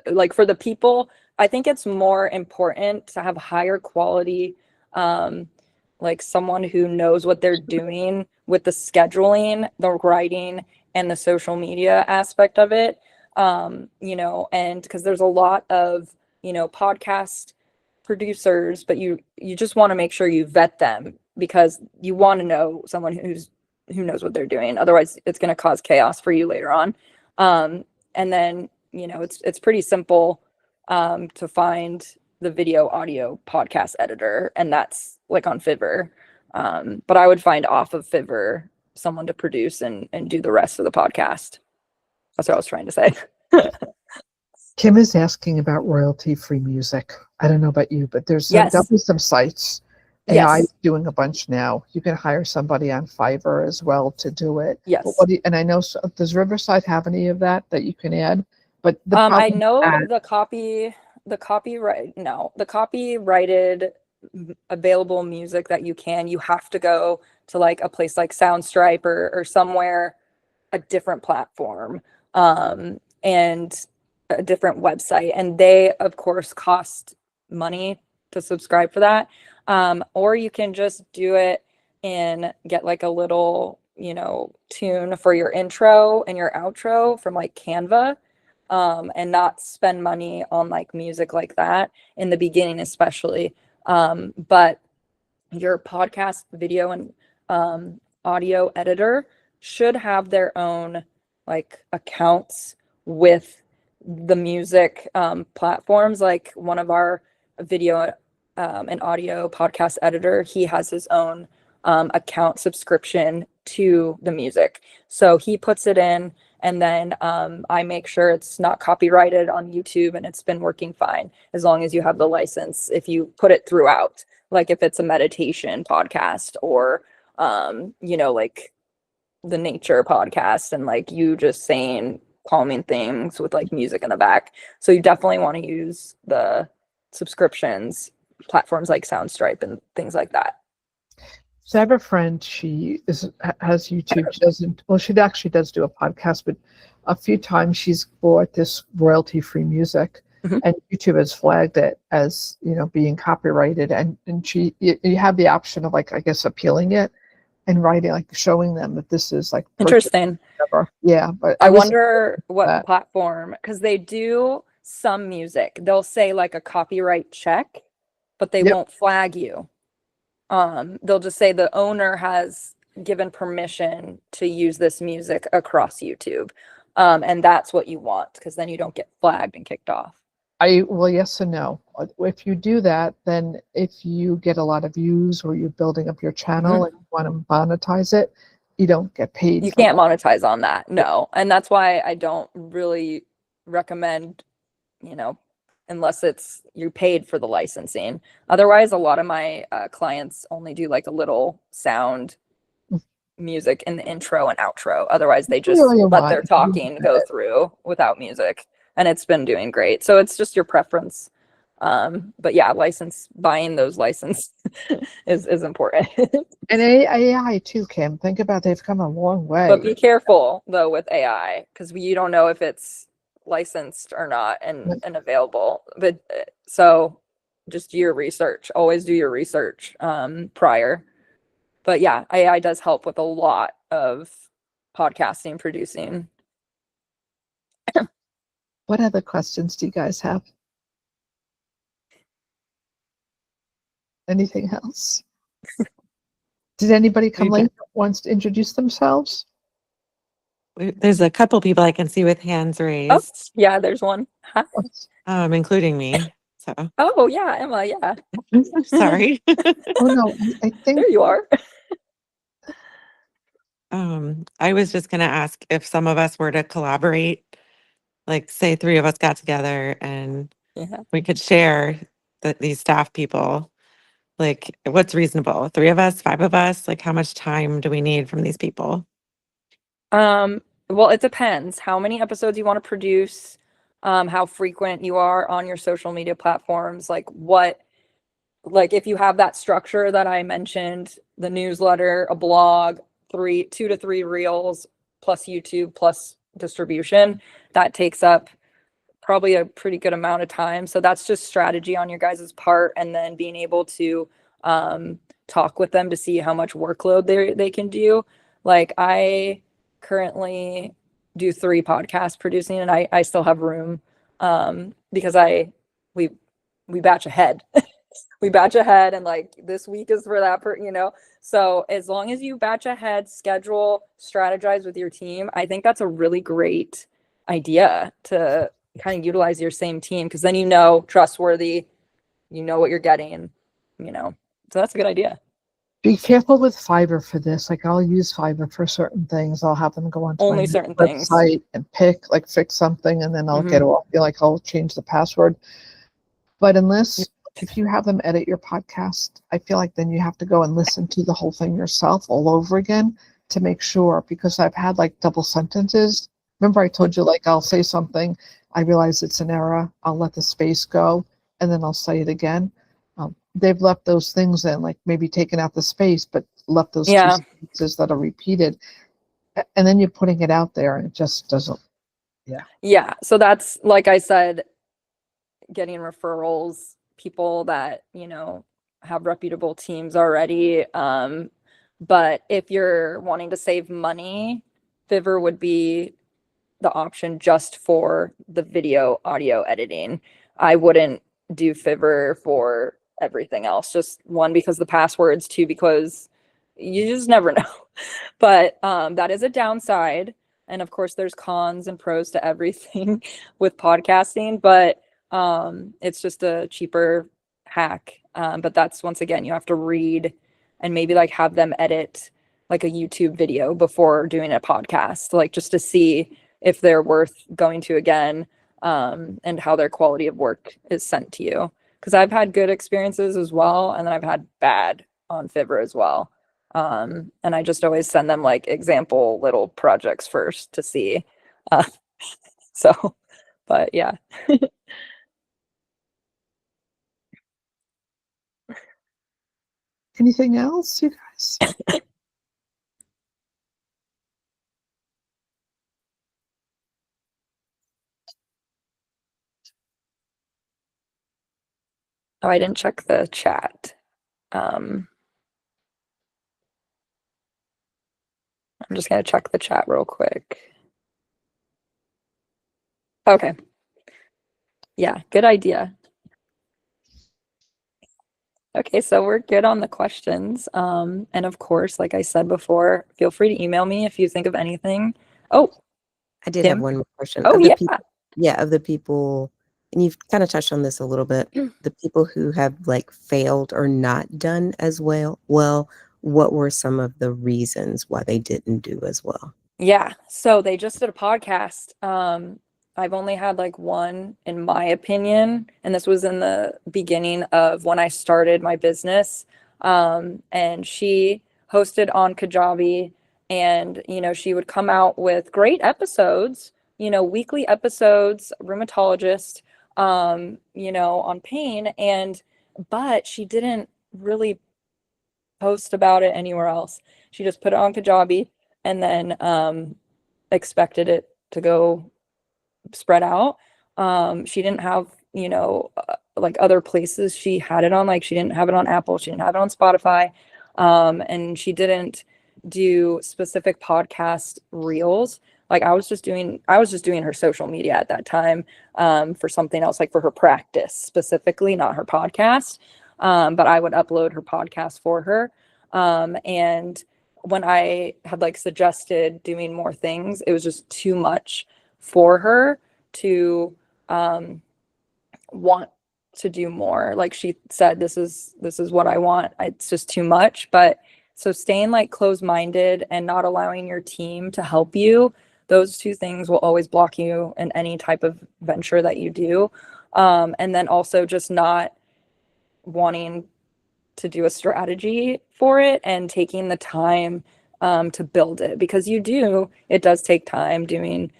like for the people, I think it's more important to have higher quality, like someone who knows what they're doing with the scheduling, the writing, and the social media aspect of it. And because there's a lot of, podcast producers, but you just want to make sure you vet them, because you want to know someone who knows what they're doing. Otherwise, it's going to cause chaos for you later on. And then, it's pretty simple to find the video, audio, podcast editor, and that's like on Fiverr. But I would find off of Fiverr someone to produce and do the rest of the podcast. That's what I was trying to say.
Kim is asking about royalty-free music. I don't know about you, but there's
Yes.
definitely some sites.
Yes.
AI is doing a bunch now. You can hire somebody on Fiverr as well to do it.
Yes.
But and I know, does Riverside have any of that you can add? But the
I
problem
know
that-
the copyrighted available music that you have to go to like a place like Soundstripe or somewhere, a different platform, and a different website, and they of course cost money to subscribe for that. Or you can just do it and get like a little, tune for your intro and your outro from like Canva, and not spend money on like music like that in the beginning, especially. But your podcast, video, and audio editor should have their own like accounts with the music platforms. Like one of our video and audio podcast editor, he has his own account subscription to the music. So he puts it in And then I make sure it's not copyrighted on YouTube, and it's been working fine as long as you have the license. If you put it throughout, like if it's a meditation podcast or, like the nature podcast and like you just saying calming things with like music in the back. So you definitely want to use the subscriptions, platforms like Soundstripe and things like that.
So I have a friend, has YouTube. She doesn't, well, she actually does do a podcast, but a few times she's bought this royalty-free music, and YouTube has flagged it as, being copyrighted. And you have the option of like, I guess, appealing it and writing, like showing them that this is like
interesting.
Yeah, but
I wonder what platform, because they do some music. They'll say like a copyright check, but they won't flag you. They'll just say the owner has given permission to use this music across YouTube. And that's what you want, because then you don't get flagged and kicked off.
Well, yes and no. If you do that, then if you get a lot of views or you're building up your channel and you want to monetize it, you don't get paid.
You can't monetize on that. No. And that's why I don't really recommend, unless you paid for the licensing. Otherwise, a lot of my clients only do like a little sound music in the intro and outro. Otherwise, they just let their talking go through without music. And it's been doing great. So it's just your preference. But yeah, buying those license is important.
And AI too, Kim. Think about they've come a long way.
But be careful though with AI, because you don't know if it's licensed or not and available. But so just do your research. Always do your research prior. But yeah, AI does help with a lot of podcasting, producing.
What other questions do you guys have? Anything else? Did anybody come late that wants to introduce themselves?
There's a couple people I can see with hands raised.
Oh, yeah, there's one. Hi.
Including me. So.
Oh yeah, Emma. Yeah.
Sorry.
Oh no, I think
there you are.
I was just gonna ask if some of us were to collaborate, like say 3 of us got together and we could share these staff people. Like, what's reasonable? 3 of us, 5 of us? Like, how much time do we need from these people?
Well, it depends how many episodes you want to produce, how frequent you are on your social media platforms, like if you have that structure that I mentioned, the newsletter, a blog, 2 to 3 reels, plus YouTube, plus distribution, that takes up probably a pretty good amount of time. So that's just strategy on your guys' part, and then being able to talk with them to see how much workload they can do. Like I currently do 3 podcasts producing, and I still have room because we batch ahead. We batch ahead, and like this week is for that so as long as you batch ahead, schedule, strategize with your team, I think that's a really great idea to kind of utilize your same team, because then trustworthy, what you're getting, so that's a good idea.
Be careful with Fiverr for this. Like I'll use Fiverr for certain things. I'll have them go on to
only
my
certain
website and fix something, and then I'll get off. I'll change the password. But if you have them edit your podcast, I feel like then you have to go and listen to the whole thing yourself all over again to make sure, because I've had like double sentences. Remember I told you, like I'll say something, I realize it's an error, I'll let the space go, and then I'll say it again. They've left those things in, like maybe taken out the space, but left those 2 sentences that are repeated. And then you're putting it out there and it just doesn't.
Yeah. So that's, like I said, getting referrals, people that, have reputable teams already. But if you're wanting to save money, Fiverr would be the option just for the video audio editing. I wouldn't do Fiverr for everything else. Just 1, because the passwords, 2, because you just never know. But that is a downside. And of course there's cons and pros to everything with podcasting, but it's just a cheaper hack. But that's, once again, you have to read and maybe like have them edit like a YouTube video before doing a podcast, like just to see if they're worth going to again, and how their quality of work is sent to you. Because I've had good experiences as well, and then I've had bad on Fiverr as well. And I just always send them like example little projects first to see. Uh, so, but yeah.
Anything else, you guys?
Oh, I didn't check the chat. I'm just gonna check the chat real quick. Okay. Yeah, good idea. Okay, so we're good on the questions. And of course, like I said before, feel free to email me if you think of anything. Oh,
I did
Kim?
have one more question.
Oh,
Of the
yeah.
people, of the people, and you've kind of touched on this a little bit, the people who have like failed or not done as well, what were some of the reasons why they didn't do as well?
Yeah, so they just did a podcast. I've only had like one, in my opinion, and this was in the beginning of when I started my business. And she hosted on Kajabi, and she would come out with great episodes, weekly episodes, rheumatologist, on pain, but she didn't really post about it anywhere else. She just put it on Kajabi and then expected it to go spread out. She didn't have, like other places she had it on. Like she didn't have it on Apple, she didn't have it on Spotify, and she didn't do specific podcast reels. Like I was just doing her social media at that time, for something else, like for her practice specifically, not her podcast. But I would upload her podcast for her. And when I had like suggested doing more things, it was just too much for her to want to do more. Like she said, this is what I want. It's just too much. But so staying like closed-minded and not allowing your team to help you, those two things will always block you in any type of venture that you do. And then also just not wanting to do a strategy for it and taking the time to build it, because it does take time doing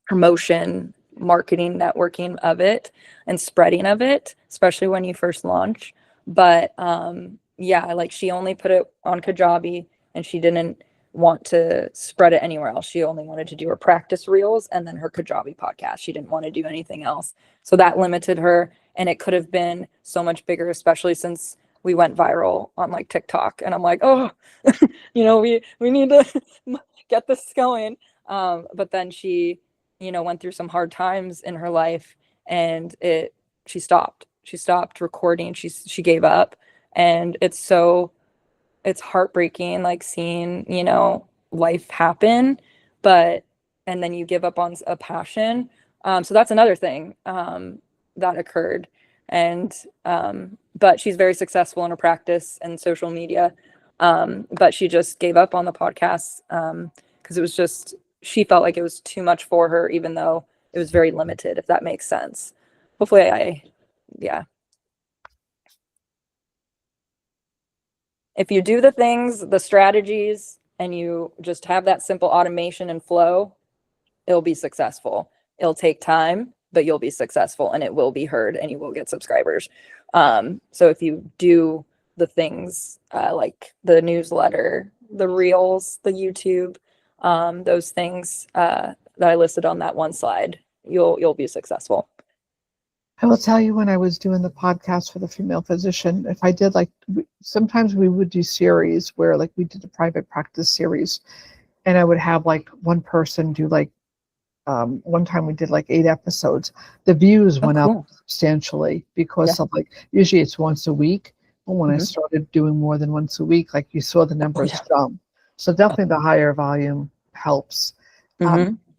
promotion, marketing, networking of it and spreading of it, especially when you first launch. But yeah, like she only put it on Kajabi and she didn't want to spread it anywhere else. She only wanted to do her practice reels and then her Kajabi podcast. She didn't want to do anything else. So that limited her, and it could have been so much bigger, especially since we went viral on like TikTok. And I'm like, oh, we need to get this going. But then she, went through some hard times in her life, and she stopped recording. She gave up, and it's heartbreaking, like seeing, life happen, and then you give up on a passion. So that's another thing that occurred. And but she's very successful in her practice and social media. But she just gave up on the podcast because she felt like it was too much for her, even though it was very limited, if that makes sense. Hopefully yeah. If you do the things, the strategies, and you just have that simple automation and flow, it'll be successful. It'll take time, but you'll be successful, and it will be heard, and you will get subscribers. So if you do the things like the newsletter, the reels, the YouTube, those things that I listed on that one slide, you'll be successful.
I will tell you, when I was doing the podcast for the female physician, if I did sometimes we would do series where like we did a private practice series, and I would have like one person do like, one time we did like 8 episodes. The views went up substantially because of like, usually it's once a week. But when I started doing more than once a week, like you saw the numbers jump. So definitely the higher volume helps.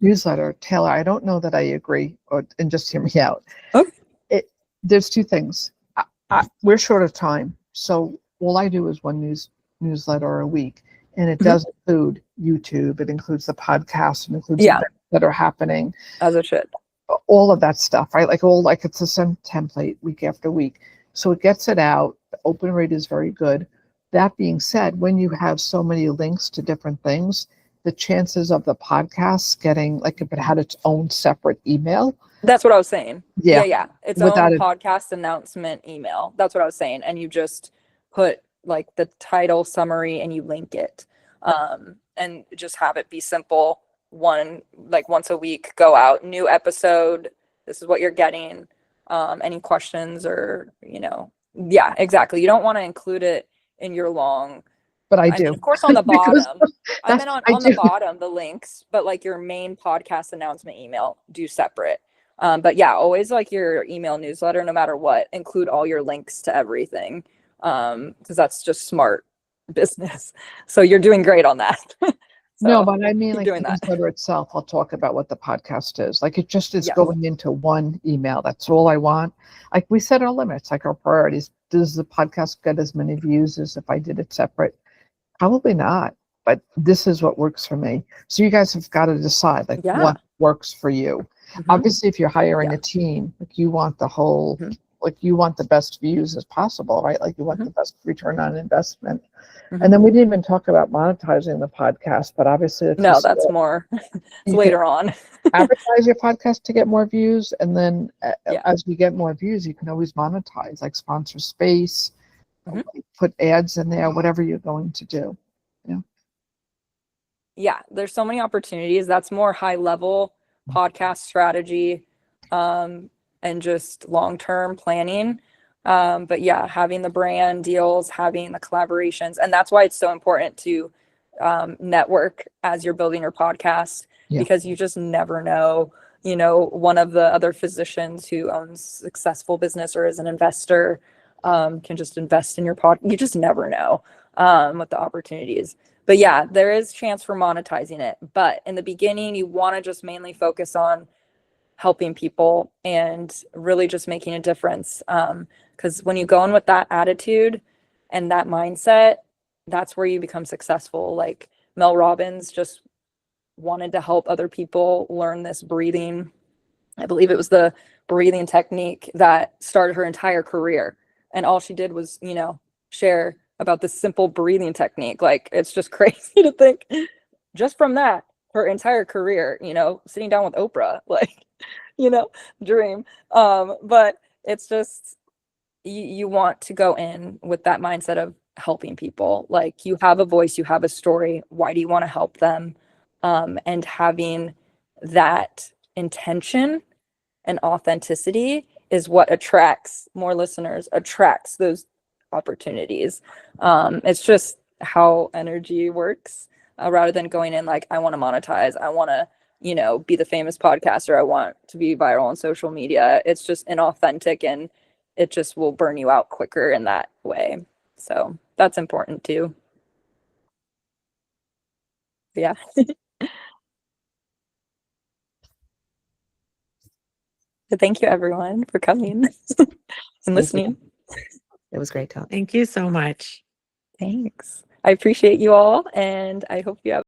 Newsletter, Taylor, I don't know that I agree, and just hear me out.
Okay.
There's two things. We're short of time, so all I do is one newsletter a week. And it
Mhm.
does include YouTube. It includes the podcast. It includes
Yeah.
events that are happening.
As it should.
All of that stuff, right? Like it's the same template week after week. So it gets it out. The open rate is very good. That being said, when you have so many links to different things, the chances of the podcast getting, like if it had its own separate email.
That's what I was saying.
Yeah.
Yeah. Its
Without
own
it.
podcast announcement email. That's what I was saying. And you just put like the title summary and you link it. And just have it be simple. Once a week, go out, new episode. This is what you're getting. Any questions or, yeah, exactly. You don't want to include it in your long,
But I
I
do.
mean, of course, on the
Because
bottom. I meant
I
on the
do.
bottom, the links, but like your main podcast announcement email, do separate. But yeah, always like your email newsletter, no matter what, include all your links to everything. Because that's just smart business. So you're doing great on that.
No,
So
but I mean,
keep
like
doing
the
that.
newsletter itself, I'll talk about what the podcast is. Like it just is
Yes.
going into one email. That's all I want. Like we set our limits, like our priorities. Does the podcast get as many views as if I did it separate? Probably not. But this is what works for me. So you guys have got to decide like
Yeah.
what works for you.
Mhm.
Obviously, if you're hiring
Yeah.
a team, like you want the whole,
Mhm.
like you want the best views as possible, right? Like you want
Mhm.
the best return on investment.
Mhm.
And then we didn't even talk about monetizing the podcast, but obviously if
No,
you
that's more, it's
you can
later on.
advertise your podcast to get more views, and then
Yeah.
as we get more views, you can always monetize, like sponsor space,
Mhm.
put ads in there, whatever you're going to do.
Yeah, there's so many opportunities. That's more high level podcast strategy, and just long-term planning. But yeah, having the brand deals, having the collaborations, and that's why it's so important to network as you're building your podcast,
Yeah.
because you just never know, one of the other physicians who owns successful business or is an investor can just invest in your pod. You just never know what the opportunities. But yeah, there is chance for monetizing it. But in the beginning, you want to just mainly focus on helping people and really just making a difference. Because when you go in with that attitude and that mindset, that's where you become successful. Like Mel Robbins just wanted to help other people learn this breathing. I believe it was the breathing technique that started her entire career. And all she did was, share about this simple breathing technique. Like, it's just crazy to think just from that, her entire career, sitting down with Oprah, like, dream. But it's just, you want to go in with that mindset of helping people. Like, you have a voice, you have a story. Why do you want to help them? And having that intention and authenticity is what attracts more listeners, attracts those opportunities. It's just how energy works, rather than going in like, I want to monetize, I want to, be the famous podcaster, I want to be viral on social media. It's just inauthentic, and it just will burn you out quicker in that way. So that's important too. Yeah. Thank you everyone for coming and listening.
It was great talking.
Thank you so much.
Thanks. I appreciate you all, and I hope you have